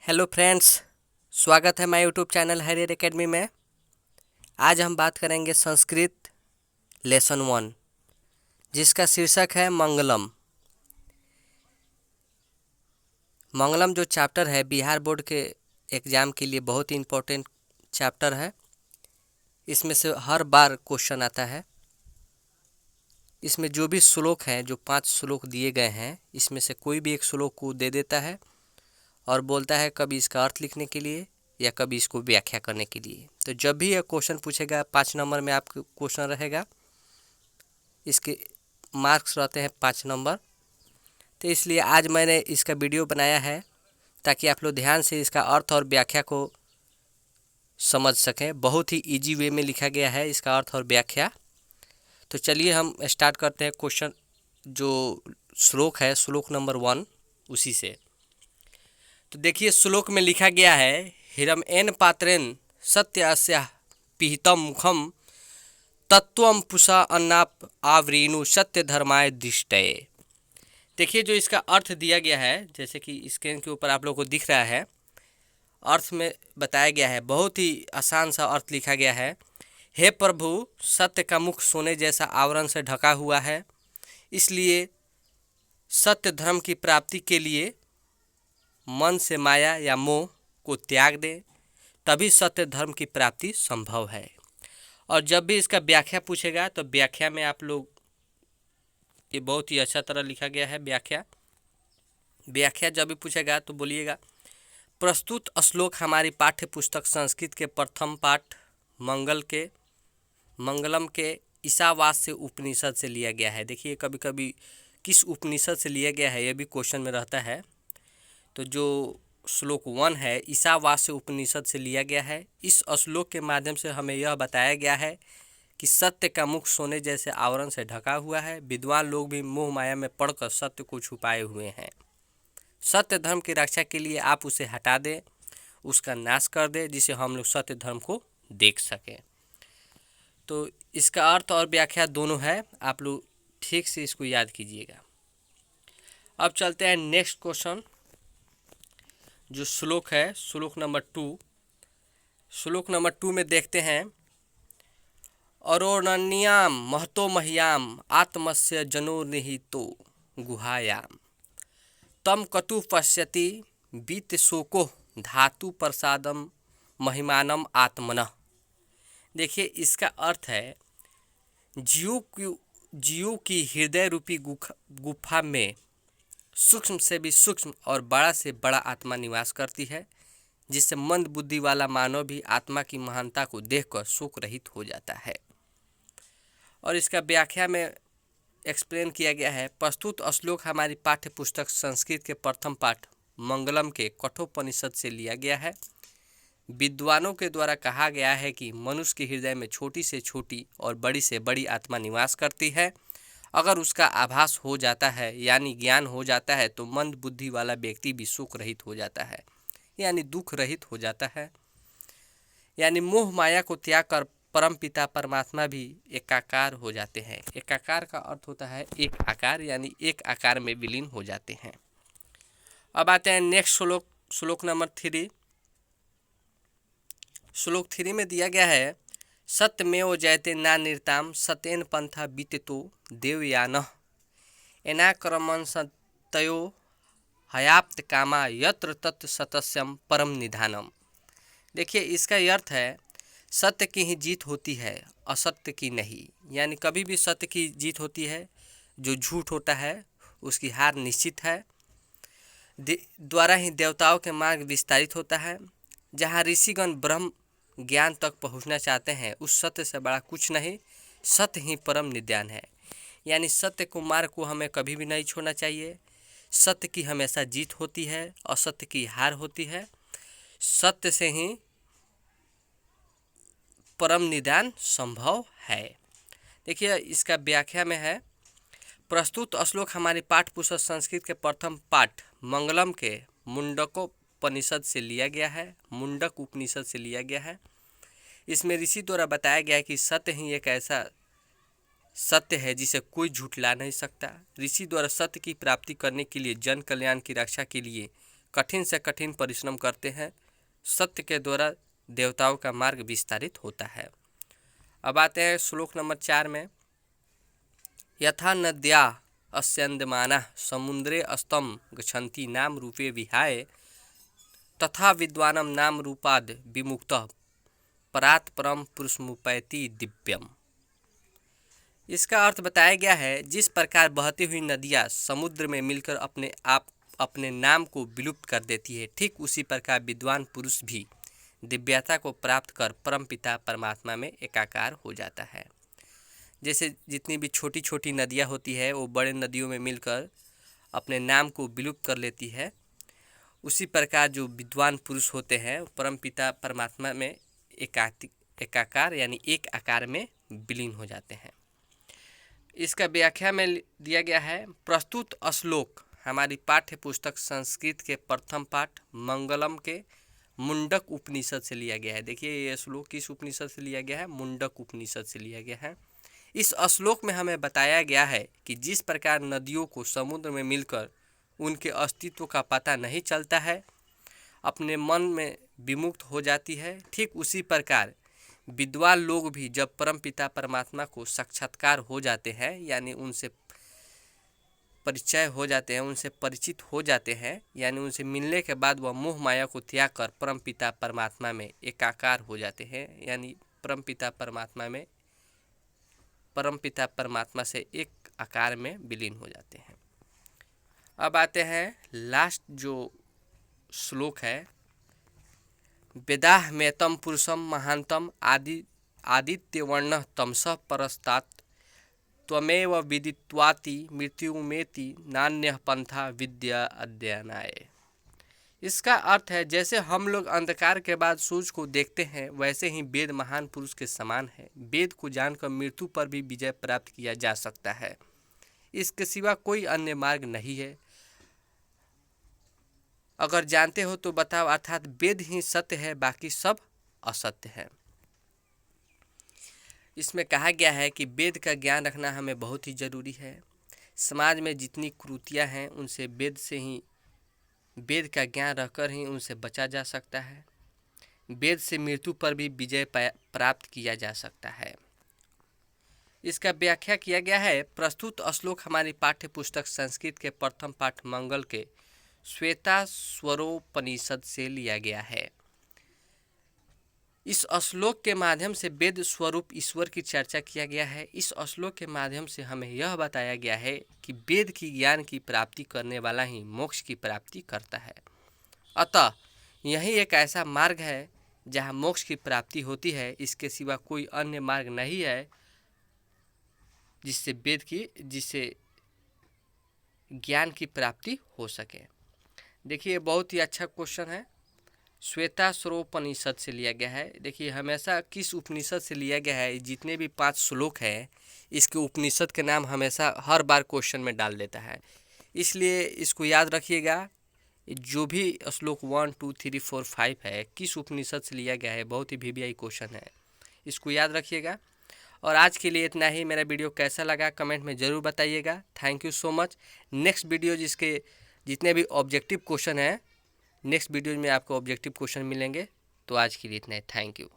Hello friends, स्वागत है my YouTube channel हरियर एकेडमी में। आज हम बात करेंगे संस्कृत लेसन 1, जिसका शीर्षक है मंगलम। मंगलम जो चैप्टर है बिहार बोर्ड के एग्ज़ाम के लिए बहुत ही इम्पोर्टेंट चैप्टर है। इसमें से हर बार क्वेश्चन आता है। इसमें जो भी श्लोक हैं, जो 5 श्लोक दिए गए हैं, इसमें से कोई भी एक श्लोक को दे देता है और बोलता है कभी इसका अर्थ लिखने के लिए या कभी इसको व्याख्या करने के लिए। तो जब भी यह क्वेश्चन पूछेगा 5 नंबर में आपका क्वेश्चन रहेगा। इसके मार्क्स रहते हैं 5 नंबर। तो इसलिए आज मैंने इसका वीडियो बनाया है ताकि आप लोग ध्यान से इसका अर्थ और व्याख्या को समझ सकें। बहुत ही इजी वे में लिखा गया है इसका अर्थ और व्याख्या। तो चलिए हम स्टार्ट करते हैं क्वेश्चन। जो श्लोक है श्लोक नंबर 1 उसी से। तो देखिए श्लोक में लिखा गया है हिरण्येन पात्रेण सत्य अस्या पिहितम मुखम तत्वम पुषा अन्नाप आवरीनु सत्य धर्माय दिष्टये। देखिए जो इसका अर्थ दिया गया है, जैसे कि स्क्रीन के ऊपर आप लोगों को दिख रहा है, अर्थ में बताया गया है। बहुत ही आसान सा अर्थ लिखा गया है। हे प्रभु, सत्य का मुख सोने जैसा आवरण से ढका हुआ है, इसलिए सत्य धर्म की प्राप्ति के लिए मन से माया या मोह को त्याग दें, तभी सत्य धर्म की प्राप्ति संभव है। और जब भी इसका व्याख्या पूछेगा तो व्याख्या में आप लोग, ये बहुत ही अच्छा तरह लिखा गया है व्याख्या जब भी पूछेगा तो बोलिएगा प्रस्तुत श्लोक हमारी पाठ्य पुस्तक संस्कृत के प्रथम पाठ मंगलम के ईशावास्य उपनिषद से लिया गया है। देखिए कभी कभी किस उपनिषद से लिया गया है यह भी क्वेश्चन में रहता है। तो जो श्लोक 1 है ईशावास्य उपनिषद से लिया गया है। इस श्लोक के माध्यम से हमें यह बताया गया है कि सत्य का मुख सोने जैसे आवरण से ढका हुआ है। विद्वान लोग भी मोह माया में पड़कर सत्य को छुपाए हुए हैं। सत्य धर्म की रक्षा के लिए आप उसे हटा दें, उसका नाश कर दें, जिससे हम लोग सत्य धर्म को देख सकें। तो इसका अर्थ और व्याख्या दोनों है, आप लोग ठीक से इसको याद कीजिएगा। अब चलते हैं नेक्स्ट क्वेश्चन। जो श्लोक है श्लोक नंबर 2 में देखते हैं अरोरण्याम महतो मह्याम आत्मस्य जनो निहितो गुहायाम तम कटु पश्यति बीत शोको धातु प्रसादम महिमानम आत्मनः। देखिए इसका अर्थ है जीव की हृदय रूपी गुफा में सूक्ष्म से भी सूक्ष्म और बड़ा से बड़ा आत्मा निवास करती है, जिससे मंद बुद्धि वाला मानव भी आत्मा की महानता को देखकर शोक रहित हो जाता है। और इसका व्याख्या में एक्सप्लेन किया गया है प्रस्तुत श्लोक हमारी पाठ्य पुस्तक संस्कृत के प्रथम पाठ मंगलम के कठोपनिषद से लिया गया है। विद्वानों के द्वारा कहा गया है कि मनुष्य के हृदय में छोटी से छोटी और बड़ी से बड़ी आत्मा निवास करती है। अगर उसका आभास हो जाता है यानी ज्ञान हो जाता है तो मंद बुद्धि वाला व्यक्ति भी शोक रहित हो जाता है, यानी दुख रहित हो जाता है। यानी मोह माया को त्याग कर परम पिता परमात्मा भी एकाकार हो जाते हैं। एकाकार का अर्थ होता है एक आकार, यानी एक आकार में विलीन हो जाते हैं। अब आते हैं नेक्स्ट श्लोक नंबर 3। श्लोक 3 में दिया गया है सत्यमेव जयते नानिर्ताम सत्येन पंथा बीततो देवयानः एनाक्रमण सत्यो हयाप्त कामा यत्र तत् सतस्यम परम निधानम। देखिए इसका अर्थ है सत्य की ही जीत होती है, असत्य की नहीं। यानी कभी भी सत्य की जीत होती है, जो झूठ होता है उसकी हार निश्चित है। द्वारा ही देवताओं के मार्ग विस्तारित होता है। जहाँ ऋषिगण ब्रह्म ज्ञान तक पहुँचना चाहते हैं, उस सत्य से बड़ा कुछ नहीं, सत्य ही परम निधान है। यानी सत्य को मार्ग को हमें कभी भी नहीं छोड़ना चाहिए। सत्य की हमेशा जीत होती है, असत्य की हार होती है। सत्य से ही परम निदान संभव है। देखिए इसका व्याख्या में है प्रस्तुत श्लोक हमारी पाठ्य पुस्तक संस्कृत के प्रथम पाठ मंगलम के मुंडकोपनिषद से लिया गया है। मुंडक उपनिषद से लिया गया है। इसमें ऋषि द्वारा बताया गया है कि सत्य ही एक ऐसा सत्य है जिसे कोई झुठला नहीं सकता। ऋषि द्वारा सत्य की प्राप्ति करने के लिए जन कल्याण की रक्षा के लिए कठिन से कठिन परिश्रम करते हैं। सत्य के द्वारा देवताओं का मार्ग विस्तारित होता है। अब आते हैं श्लोक नंबर 4 में। यथा नद्या अस्यन्दमाना समुद्रे अस्तं गच्छन्ति नाम रूपे विहाय तथा विद्वानं नाम रूपाद विमुक्तः परात् परम पुरुषमुपैति दिव्यम। इसका अर्थ बताया गया है, जिस प्रकार बहती हुई नदियाँ समुद्र में मिलकर अपने नाम को विलुप्त कर देती है, ठीक उसी प्रकार विद्वान पुरुष भी दिव्यता को प्राप्त कर परमपिता परमात्मा में एकाकार हो जाता है। जैसे जितनी भी छोटी छोटी नदियाँ होती है वो बड़े नदियों में मिलकर अपने नाम को विलुप्त कर लेती है, उसी प्रकार जो विद्वान पुरुष होते हैं परमपिता परमात्मा में एकाकार यानी एक आकार में विलीन हो जाते हैं। इसका व्याख्या में दिया गया है। प्रस्तुत श्लोक हमारी पाठ्य पुस्तक संस्कृत के प्रथम पाठ मंगलम के मुंडक उपनिषद से लिया गया है। देखिए ये श्लोक किस उपनिषद से लिया गया है? मुंडक उपनिषद से लिया गया है। इस श्लोक में हमें बताया गया है कि जिस प्रकार नदियों को समुद्र में मिलकर उनके अस्तित्व का पता नहीं चलता है, अपने मन में विमुक्त हो जाती है, ठीक उसी प्रकार विद्वान लोग भी जब परमपिता परमात्मा को साक्षात्कार हो जाते हैं यानी उनसे परिचय हो जाते हैं, उनसे परिचित हो जाते हैं, यानी उनसे मिलने के बाद वह मोह माया को त्याग कर परमपिता परमात्मा में एकाकार हो जाते हैं, यानी परमपिता परमात्मा से एक आकार में विलीन हो जाते हैं। अब आते हैं लास्ट जो श्लोक है। वेदाह मेतम पुरुषम महांतम आदित्यवर्ण तमसः परस्तात् त्वमेव विदित्वाति मृत्युमेति नान्यः पंथा विद्या अध्ययनाय। इसका अर्थ है, जैसे हम लोग अंधकार के बाद सूर्य को देखते हैं, वैसे ही वेद महान पुरुष के समान है। वेद को जानकर मृत्यु पर भी विजय प्राप्त किया जा सकता है। इसके सिवा कोई अन्य मार्ग नहीं है। अगर जानते हो तो बताओ, अर्थात वेद ही सत्य है, बाकी सब असत्य है। इसमें कहा गया है कि वेद का ज्ञान रखना हमें बहुत ही जरूरी है। समाज में जितनी कुरीतियाँ हैं उनसे वेद का ज्ञान रखकर ही उनसे बचा जा सकता है। वेद से मृत्यु पर भी विजय प्राप्त किया जा सकता है। इसका व्याख्या किया गया है। प्रस्तुत श्लोक हमारी पाठ्य पुस्तक संस्कृत के प्रथम पाठ मंगल के श्वेताश्वरोपनिषद से लिया गया है। इस श्लोक के माध्यम से वेद स्वरूप ईश्वर की चर्चा किया गया है। इस श्लोक के माध्यम से हमें यह बताया गया है कि वेद की ज्ञान की प्राप्ति करने वाला ही मोक्ष की प्राप्ति करता है। अतः यही एक ऐसा मार्ग है जहाँ मोक्ष की प्राप्ति होती है। इसके सिवा कोई अन्य मार्ग नहीं है जिससे ज्ञान की प्राप्ति हो सके। देखिए बहुत ही अच्छा क्वेश्चन है। श्वेताश्वरोपनिषद से लिया गया है। देखिए हमेशा किस उपनिषद से लिया गया है, जितने भी 5 श्लोक हैं इसके उपनिषद के नाम हमेशा हर बार क्वेश्चन में डाल देता है, इसलिए इसको याद रखिएगा। जो भी श्लोक 1, 2, 3, 4, 5 है किस उपनिषद से लिया गया है, बहुत ही VVI क्वेश्चन है, इसको याद रखिएगा। और आज के लिए इतना ही। मेरा वीडियो कैसा लगा कमेंट में ज़रूर बताइएगा। Thank you so much. Next video जिसके जितने भी ऑब्जेक्टिव क्वेश्चन हैं, नेक्स्ट वीडियो में आपको ऑब्जेक्टिव क्वेश्चन मिलेंगे। तो आज के लिए इतना ही। Thank you.